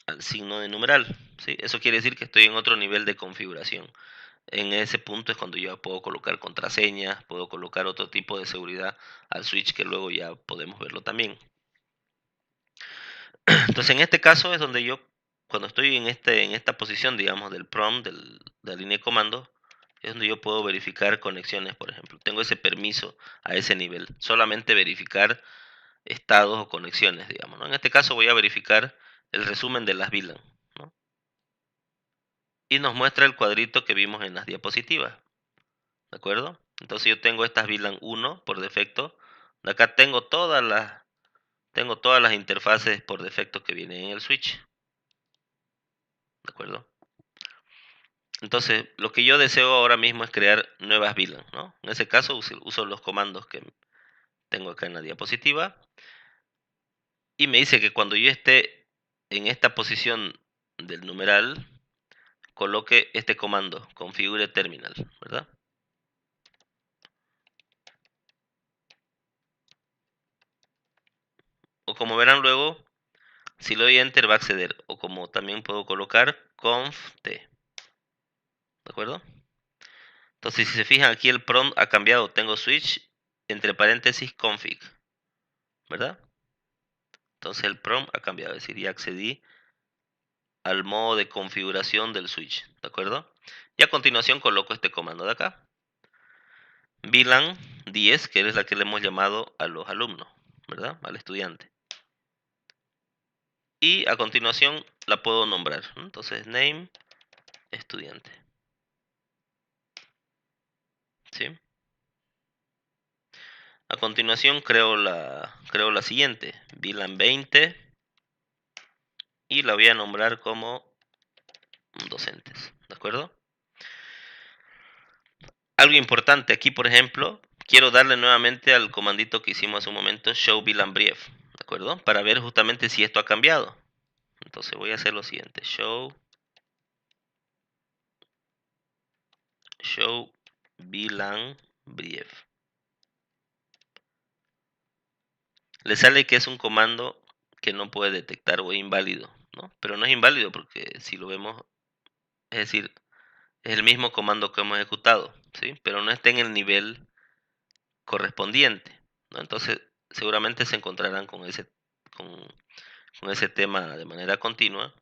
al signo de numeral, ¿sí? Eso quiere decir que estoy en otro nivel de configuración. En ese punto es cuando yo puedo colocar contraseñas, puedo colocar otro tipo de seguridad al switch que luego ya podemos verlo también. Entonces en este caso es donde yo, cuando estoy en esta posición, digamos, del prompt, de la línea de comando, es donde yo puedo verificar conexiones, por ejemplo. Tengo ese permiso a ese nivel. Solamente verificar estados o conexiones, digamos, ¿no? En este caso voy a verificar el resumen de las VLAN, ¿no? Y nos muestra el cuadrito que vimos en las diapositivas, ¿de acuerdo? Entonces yo tengo estas VLAN 1 por defecto. De acá tengo todas las interfaces por defecto que vienen en el switch, ¿de acuerdo? Entonces, lo que yo deseo ahora mismo es crear nuevas VLAN, ¿no? En ese caso uso los comandos que tengo acá en la diapositiva y me dice que cuando yo esté en esta posición del numeral, coloque este comando, configure terminal, ¿verdad? O como verán luego, si le doy enter va a acceder, o como también puedo colocar conf t, ¿de acuerdo? Entonces, si se fijan aquí el prompt ha cambiado, tengo switch entre paréntesis config, ¿verdad? Entonces el prompt ha cambiado, es decir, ya accedí al modo de configuración del switch, ¿de acuerdo? Y a continuación coloco este comando de acá, VLAN 10, que es la que le hemos llamado a los alumnos, ¿verdad? Al estudiante. Y a continuación la puedo nombrar, ¿no? Entonces name estudiante, ¿sí? A continuación creo la siguiente, VLAN 20, y la voy a nombrar como docentes, ¿de acuerdo? Algo importante aquí, por ejemplo, quiero darle nuevamente al comandito que hicimos hace un momento, show VLAN brief, ¿de acuerdo? Para ver justamente si esto ha cambiado. Entonces voy a hacer lo siguiente, show VLAN brief. le sale que es un comando que no puede detectar o es inválido, ¿no? Pero no es inválido porque si lo vemos, es decir, es el mismo comando que hemos ejecutado, ¿sí? Pero no está en el nivel correspondiente, ¿no? Entonces, seguramente se encontrarán con, con ese tema de manera continua.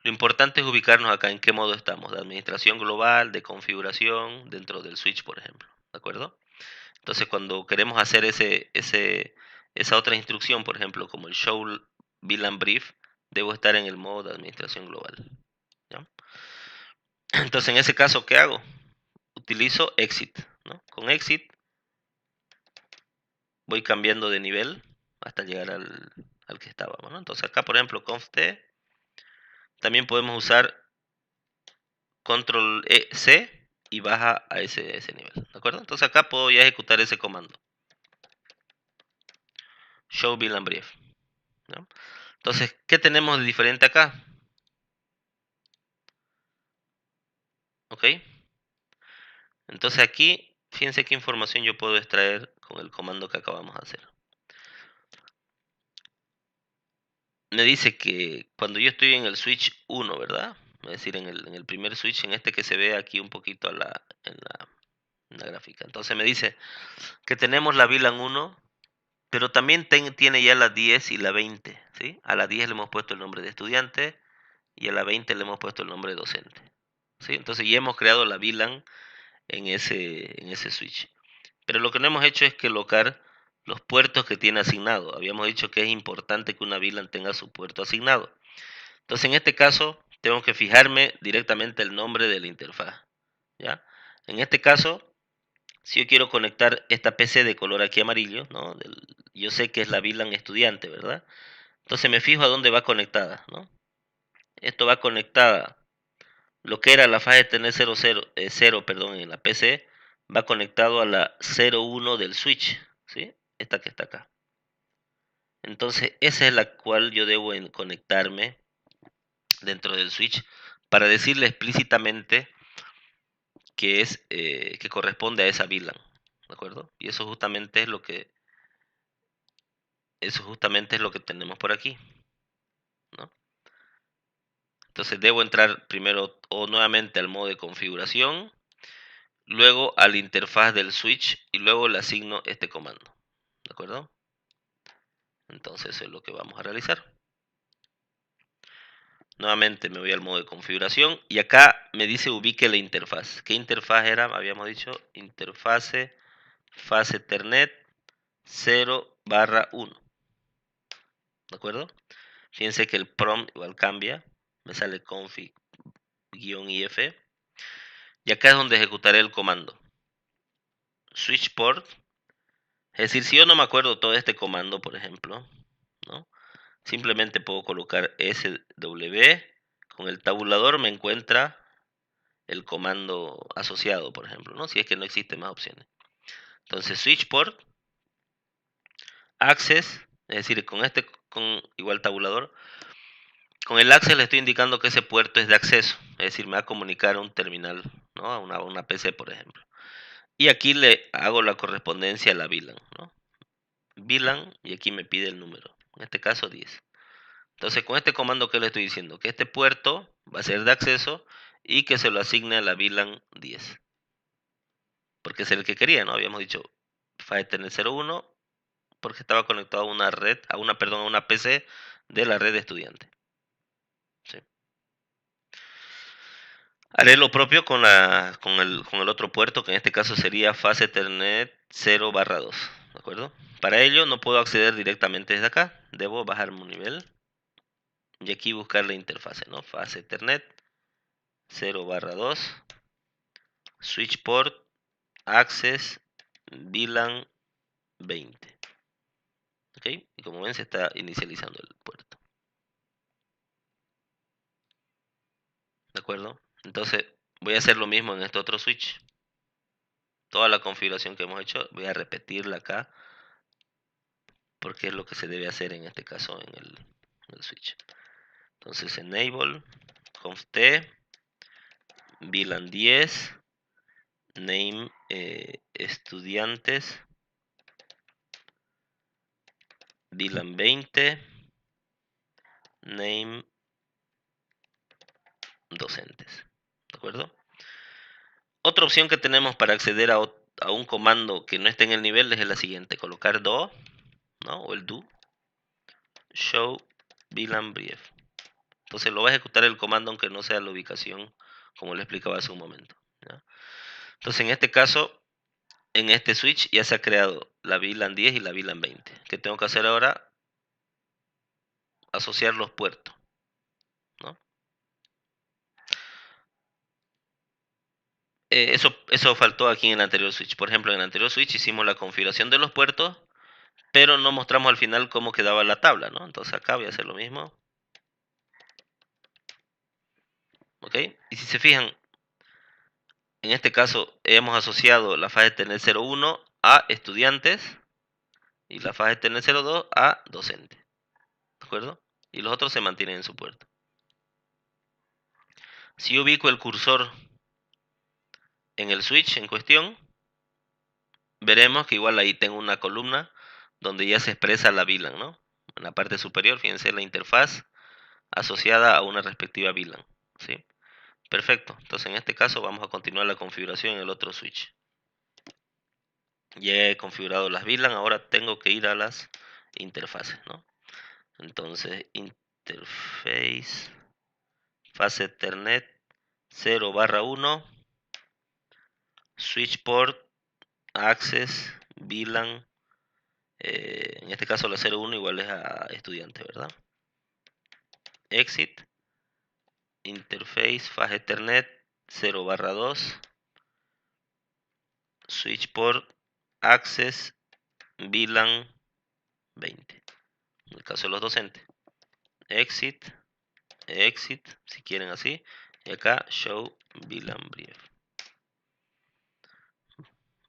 Lo importante es ubicarnos acá en qué modo estamos, de administración global, de configuración, dentro del switch, por ejemplo, ¿de acuerdo? Entonces, cuando queremos hacer esa otra instrucción, por ejemplo, como el show VLAN brief, debo estar en el modo de administración global, ¿ya? Entonces, en ese caso, ¿qué hago? Utilizo exit, ¿no? Con exit voy cambiando de nivel hasta llegar al que estábamos, ¿no? Entonces, acá, por ejemplo, conft, también podemos usar control C y baja a ese nivel, ¿de acuerdo? Entonces, acá puedo ya ejecutar ese comando, show VLAN brief, ¿no? Entonces, ¿qué tenemos de diferente acá? ¿Ok? Entonces aquí, fíjense qué información yo puedo extraer con el comando que acabamos de hacer. Me dice que cuando yo estoy en el switch 1, ¿verdad? Es decir, en el primer switch, en este que se ve aquí un poquito en la gráfica. Entonces me dice que tenemos la VLAN 1, pero también tiene ya la 10 y la 20, ¿sí? A la 10 le hemos puesto el nombre de estudiante y a la 20 le hemos puesto el nombre de docente, ¿sí? Entonces ya hemos creado la VLAN en ese switch. Pero lo que no hemos hecho es colocar los puertos que tiene asignado. Habíamos dicho que es importante que una VLAN tenga su puerto asignado. Entonces, en este caso, tengo que fijarme directamente el nombre de la interfaz, ¿ya? En este caso, si yo quiero conectar esta PC de color aquí amarillo, ¿no? Yo sé que es la VLAN estudiante, ¿verdad? Entonces me fijo a dónde va conectada, ¿no? Esto va conectada, lo que era la fase tener 0, perdón, en la PC, va conectado a la 01 del switch, ¿sí? Esta que está acá. Entonces, esa es la cual yo debo conectarme dentro del switch para decirle explícitamente que corresponde a esa VLAN, ¿de acuerdo? Y eso justamente es lo que tenemos por aquí, ¿no? Entonces debo entrar primero o nuevamente al modo de configuración, luego a la interfaz del switch y luego le asigno este comando, ¿de acuerdo? Entonces eso es lo que vamos a realizar. Nuevamente me voy al modo de configuración y acá me dice ubique la interfaz. ¿Qué interfaz era? Habíamos dicho interfase fase Ethernet 0/1. ¿De acuerdo? Fíjense que el prompt igual cambia. Me sale config-if. Y acá es donde ejecutaré el comando. Switch port. Es decir, si yo no me acuerdo todo este comando, por ejemplo, ¿no? Simplemente puedo colocar SW. Con el tabulador me encuentra el comando asociado, por ejemplo, ¿no? Si es que no existen más opciones. Entonces, switch port, access, es decir, con igual tabulador, con el access le estoy indicando que ese puerto es de acceso, es decir, me va a comunicar a un terminal, ¿no? A una PC, por ejemplo. Y aquí le hago la correspondencia a la VLAN, ¿no? VLAN, y aquí me pide el número, en este caso 10. Entonces, con este comando, ¿qué le estoy diciendo? Que este puerto va a ser de acceso y que se lo asigne a la VLAN 10. Porque es el que quería, ¿no? Habíamos dicho Ethernet 01 porque estaba conectado a una red, a una PC de la red de estudiante. ¿Sí? Haré lo propio con el otro puerto, que en este caso sería fase Ethernet 0/2. ¿De acuerdo? Para ello no puedo acceder directamente desde acá. Debo bajarme un nivel y aquí buscar la interfase, ¿no? Fase Ethernet 0/2. Switch port, access, VLAN 20. ¿Ok? Y como ven se está inicializando el puerto. ¿De acuerdo? Entonces voy a hacer lo mismo en este otro switch. Toda la configuración que hemos hecho, voy a repetirla acá, porque es lo que se debe hacer en este caso en el switch. Entonces enable, conft, VLAN 10, name estudiantes, VLAN 20, name docentes. ¿De acuerdo? Otra opción que tenemos para acceder a un comando que no esté en el nivel es la siguiente: colocar do, ¿no? O el do, show VLAN brief. Entonces lo va a ejecutar el comando aunque no sea la ubicación como le explicaba hace un momento, ¿ya? Entonces en este caso, en este switch ya se ha creado la VLAN 10 y la VLAN 20. ¿Qué tengo que hacer ahora? Asociar los puertos, ¿no? Eso faltó aquí en el anterior switch. Por ejemplo, en el anterior switch hicimos la configuración de los puertos, pero no mostramos al final cómo quedaba la tabla, ¿no? Entonces acá voy a hacer lo mismo. ¿Ok? Y si se fijan, en este caso hemos asociado la fase Ethernet 01 a estudiantes y la fase Ethernet 02 a docentes. ¿De acuerdo? Y los otros se mantienen en su puerto. Si yo ubico el cursor en el switch en cuestión, veremos que igual ahí tengo una columna donde ya se expresa la VLAN, ¿no? En la parte superior, fíjense la interfaz asociada a una respectiva VLAN, ¿sí? Perfecto. Entonces en este caso vamos a continuar la configuración en el otro switch. Ya he configurado las VLAN, ahora tengo que ir a las interfaces, ¿no? Entonces interface, fase Ethernet 0/1, switch port, access, VLAN, en este caso la 01 igual es a estudiante, ¿verdad? Exit, interface, fase Ethernet 0/2, switch port, access, VLAN 20. En el caso de los docentes, exit, exit, si quieren así, y acá show VLAN brief.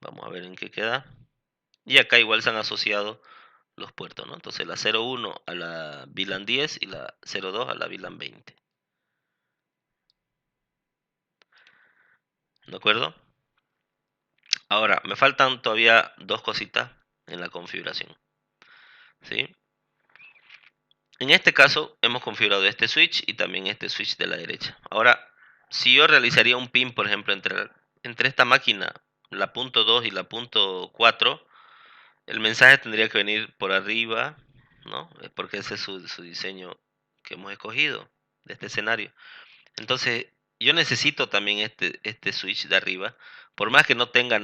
Vamos a ver en qué queda. Y acá igual se han asociado los puertos, ¿no? Entonces la 01 a la VLAN 10 y la 02 a la VLAN 20. ¿De acuerdo? Ahora, me faltan todavía dos cositas en la configuración, ¿sí? En este caso hemos configurado este switch y también este switch de la derecha. Ahora, si yo realizaría un pin, por ejemplo, entre esta máquina, la punto 2 y la punto 4, el mensaje tendría que venir por arriba, ¿no? Porque ese es su diseño que hemos escogido de este escenario. Entonces, yo necesito también este switch de arriba. Por más que no tenga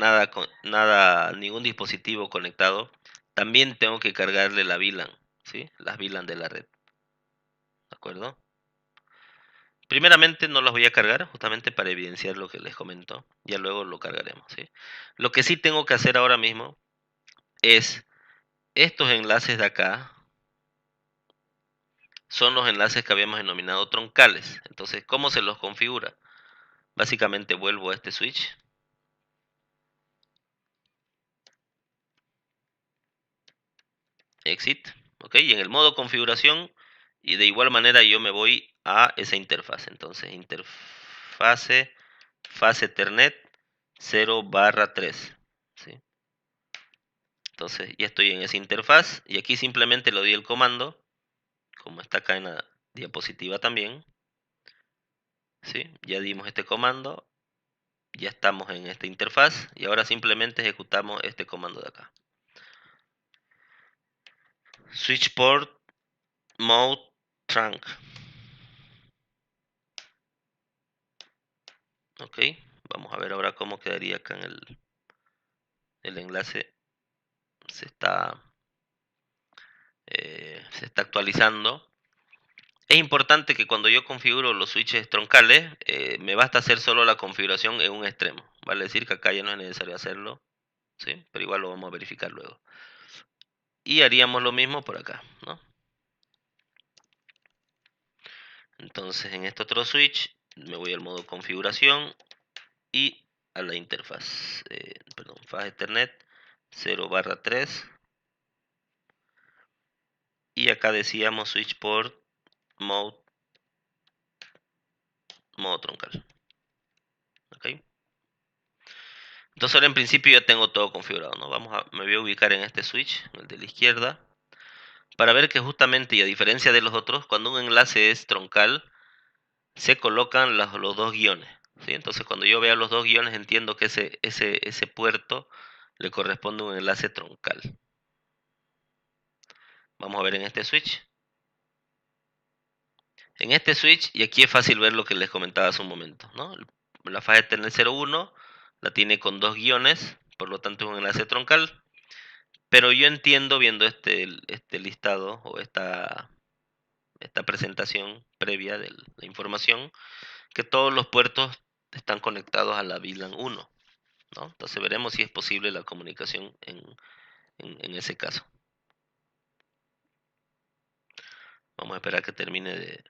ningún dispositivo conectado, también tengo que cargarle la VLAN, ¿sí? Las VLAN de la red, ¿de acuerdo? Primeramente no las voy a cargar justamente para evidenciar lo que les comento. Ya luego lo cargaremos, ¿sí? Lo que sí tengo que hacer ahora mismo es estos enlaces de acá son los enlaces que habíamos denominado troncales. Entonces, ¿cómo se los configura? Básicamente vuelvo a este switch, exit, ¿ok? Y en el modo configuración, y de igual manera yo me voy a esa interfaz. Entonces, interfase, fase Ethernet 0/3, ¿sí? Entonces, ya estoy en esa interfaz y aquí simplemente le doy el comando, como está acá en la diapositiva también, ¿sí? Ya dimos este comando, ya estamos en esta interfaz y ahora simplemente ejecutamos este comando de acá. Switch port mode trunk. Ok, vamos a ver ahora cómo quedaría acá en el enlace. Se está actualizando. Es importante que cuando yo configuro los switches troncales, me basta hacer solo la configuración en un extremo. Vale decir que acá ya no es necesario hacerlo, ¿sí? Pero igual lo vamos a verificar luego. Y haríamos lo mismo por acá, ¿no? Entonces en este otro switch me voy al modo configuración y a la interfaz, perdón, fase Ethernet 0/3 y acá decíamos switch port mode troncal, ¿ok? Entonces ahora en principio ya tengo todo configurado, ¿no? Me voy a ubicar en este switch, el de la izquierda. para ver que justamente, y a diferencia de los otros, cuando un enlace es troncal, se colocan los dos guiones, ¿sí? Entonces, cuando yo vea los dos guiones, entiendo que ese puerto le corresponde un enlace troncal. Vamos a ver en este switch. En este switch, y aquí es fácil ver lo que les comentaba hace un momento, ¿no? La fase Ethernet 01 la tiene con dos guiones, por lo tanto es un enlace troncal. Pero yo entiendo, viendo este listado o esta presentación previa de la información, que todos los puertos están conectados a la VLAN 1, ¿no? Entonces veremos si es posible la comunicación en ese caso. Vamos a esperar que termine de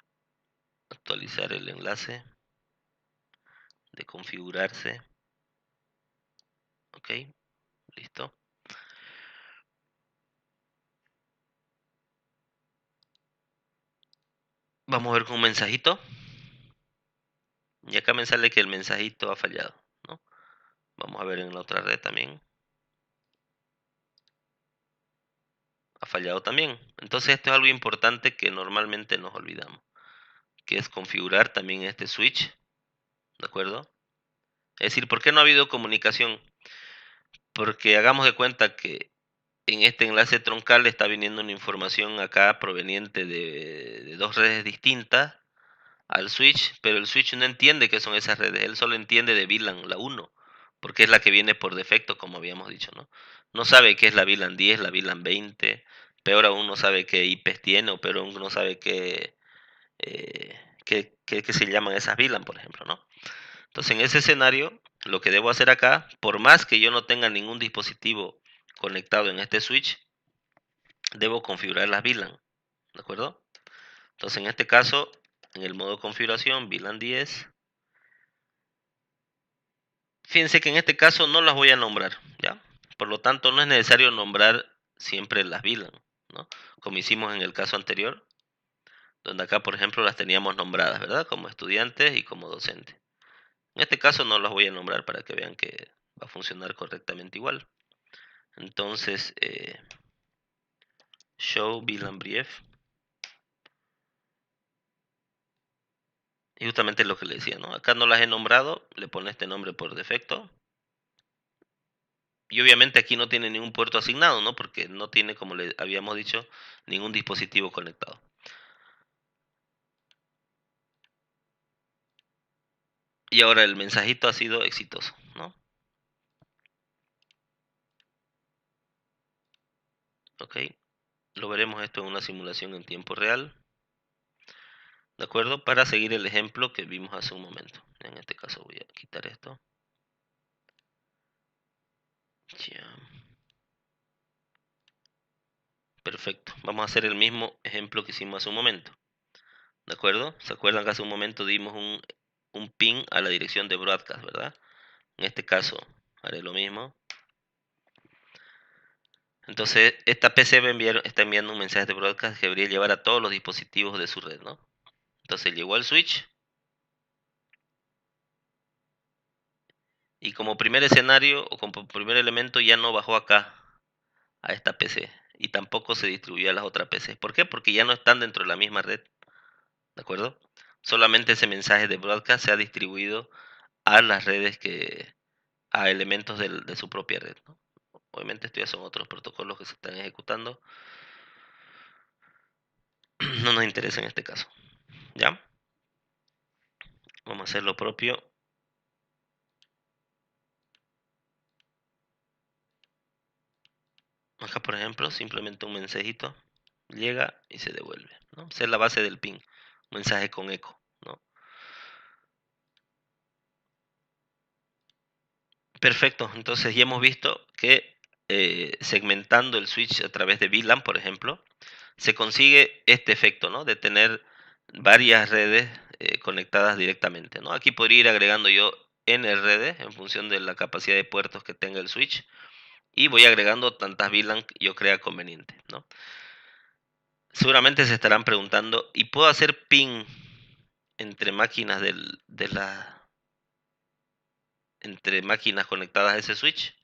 actualizar el enlace, de configurarse. Ok, listo. Vamos a ver con un mensajito. Y acá me sale que el mensajito ha fallado, ¿no? Vamos a ver en la otra red también. Ha fallado también. Entonces esto es algo importante que normalmente nos olvidamos, que es configurar también este switch, ¿de acuerdo? Es decir, ¿por qué no ha habido comunicación? Porque hagamos de cuenta que en este enlace troncal está viniendo una información acá proveniente de dos redes distintas al switch, pero el switch no entiende qué son esas redes, él solo entiende de VLAN, la 1, porque es la que viene por defecto, como habíamos dicho, ¿no? No sabe qué es la VLAN 10, la VLAN 20, peor aún no sabe qué IPs tiene, o peor aún no sabe qué se llaman esas VLAN, por ejemplo, ¿no? Entonces, en ese escenario, lo que debo hacer acá, por más que yo no tenga ningún dispositivo conectado en este switch, debo configurar las VLAN, ¿de acuerdo? Entonces, en este caso, en el modo configuración, VLAN 10, fíjense que en este caso no las voy a nombrar, ¿ya? Por lo tanto, no es necesario nombrar siempre las VLAN, ¿no? Como hicimos en el caso anterior, donde acá, por ejemplo, las teníamos nombradas, ¿verdad? Como estudiantes y como docentes. En este caso no las voy a nombrar para que vean que va a funcionar correctamente igual. Entonces, show VLAN brief. Y justamente lo que le decía, ¿no? Acá no las he nombrado, le pone este nombre por defecto. Y obviamente aquí no tiene ningún puerto asignado, ¿no? Porque no tiene, como le habíamos dicho, ningún dispositivo conectado. Y ahora el mensajito ha sido exitoso, ¿no? Ok, lo veremos esto en una simulación en tiempo real, ¿de acuerdo? Para seguir el ejemplo que vimos hace un momento. En este caso voy a quitar esto. Ya. Perfecto, vamos a hacer el mismo ejemplo que hicimos hace un momento, ¿de acuerdo? ¿Se acuerdan que hace un momento dimos un ping a la dirección de broadcast, ¿verdad? En este caso haré lo mismo. Entonces, esta PC está enviando un mensaje de broadcast que debería llevar a todos los dispositivos de su red, ¿no? Entonces llegó al switch y como primer escenario o como primer elemento ya no bajó acá a esta PC y tampoco se distribuyó a las otras PCs. ¿Por qué? Porque ya no están dentro de la misma red, ¿de acuerdo? Solamente ese mensaje de broadcast se ha distribuido a las redes a elementos de su propia red, ¿no? Obviamente estos ya son otros protocolos que se están ejecutando. No nos interesa en este caso, ¿ya? Vamos a hacer lo propio. Acá, por ejemplo, simplemente un mensajito llega y se devuelve, ¿no? Esa es la base del ping, un mensaje con eco, ¿no? Perfecto, entonces ya hemos visto que segmentando el switch a través de VLAN, por ejemplo, se consigue este efecto, ¿no? De tener varias redes conectadas directamente, ¿no? Aquí podría ir agregando yo n redes en función de la capacidad de puertos que tenga el switch y voy agregando tantas VLAN que yo crea conveniente, ¿no? Seguramente se estarán preguntando, ¿y puedo hacer ping entre máquinas entre máquinas conectadas a ese switch?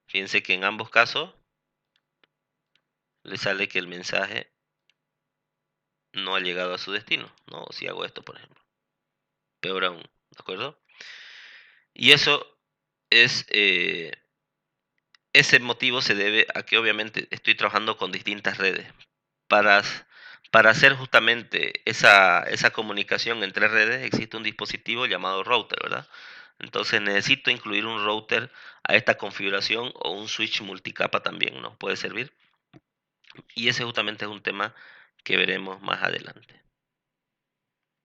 Fíjense que en ambos casos le sale que el mensaje no ha llegado a su destino, ¿no? Si hago esto, por ejemplo. Peor aún, ¿de acuerdo? Y eso es, ese motivo se debe a que obviamente estoy trabajando con distintas redes. Para, para hacer justamente esa comunicación entre redes existe un dispositivo llamado router, ¿verdad? Entonces necesito incluir un router a esta configuración o un switch multicapa también nos puede servir. Y ese justamente es un tema que veremos más adelante.